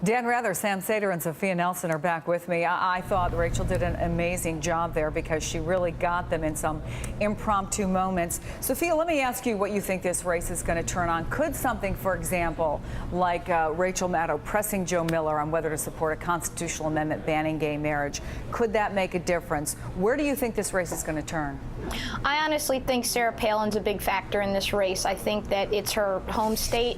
Dan Rather, Sam Seder, and Sophia Nelson are back with me. I thought Rachel did an amazing job there because she really got them in some impromptu moments. Sophia, let me ask you what you think this race is going to turn on. Could something, for example, like Rachel Maddow pressing Joe Miller on whether to support a constitutional amendment banning gay marriage, could that make a difference? Where do you think this race is going to turn? I honestly think Sarah Palin's a big factor in this race. I think that it's her home state.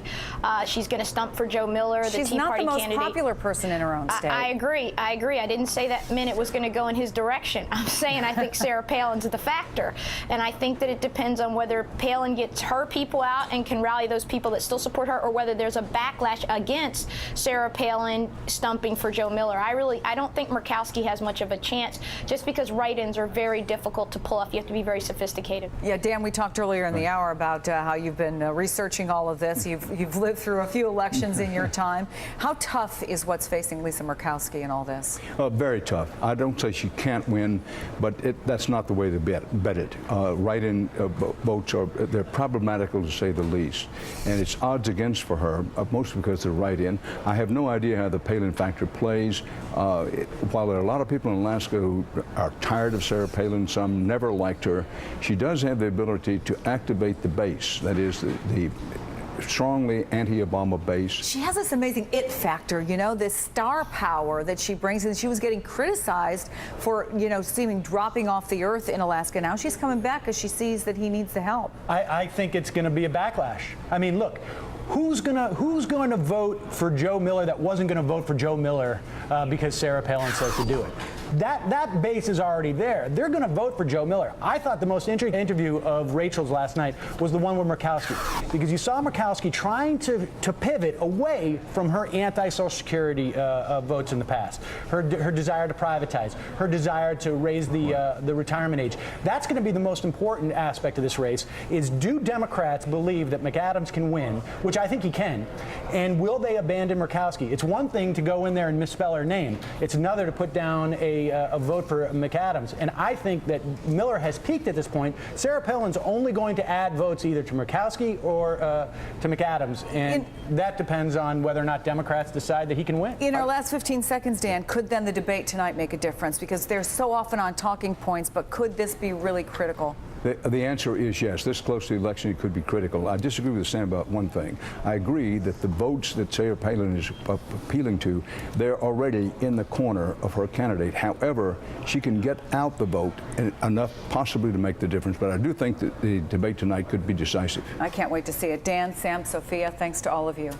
She's going to stump for Joe Miller, the Tea Party candidate. She's not the most popular person in her own state. I agree. I didn't say that meant it was going to go in his direction. I'm saying I think Sarah Palin's the factor. And I think that it depends on whether Palin gets her people out and can rally those people that still support her, or whether there's a backlash against Sarah Palin stumping for Joe Miller. I don't think Murkowski has much of a chance, just because write-ins are very difficult to pull off. You have to be very sophisticated. Yeah, Dan, we talked earlier in the hour about how you've been researching all of this. You've lived through a few elections in your time. How tough is what's facing Lisa Murkowski in all this? Very tough. I don't say she can't win, but that's not the way to bet it. Write-in votes they're problematical to say the least, and it's odds against for her, mostly because they're write-in. I have no idea how the Palin factor plays. While there are a lot of people in Alaska who are tired of Sarah Palin, some never liked her, she does have the ability to activate the base, that is the strongly anti-Obama base. She has this amazing it factor, you know, this star power that she brings in. She was getting criticized for, you know, seeming dropping off the earth in Alaska. Now she's coming back because she sees that he needs the help. I think it's going to be a backlash. I mean, look, who's going to vote for Joe Miller that wasn't going to vote for Joe Miller because Sarah Palin says to do it? That base is already there. They're going to vote for Joe Miller. I thought the most interesting interview of Rachel's last night was the one with Murkowski, because you saw Murkowski trying to pivot away from her anti-Social Security votes in the past, her desire to privatize, her desire to raise the retirement age. That's going to be the most important aspect of this race, is do Democrats believe that McAdams can win, which I think he can, and will they abandon Murkowski? It's one thing to go in there and misspell her name. It's another to put down a vote for McAdams. And I think that Miller has peaked at this point. Sarah Palin's only going to add votes either to Murkowski or to McAdams. And that depends on whether or not Democrats decide that he can win. In our last 15 seconds, Dan, could then the debate tonight make a difference? Because they're so often on talking points, but could this be really critical? The answer is yes. This close to the election, it could be critical. I disagree with Sam about one thing. I agree that the votes that Sarah Palin is appealing to, they're already in the corner of her candidate. However, she can get out the vote enough possibly to make the difference. But I do think that the debate tonight could be decisive. I can't wait to see it. Dan, Sam, Sophia, thanks to all of you.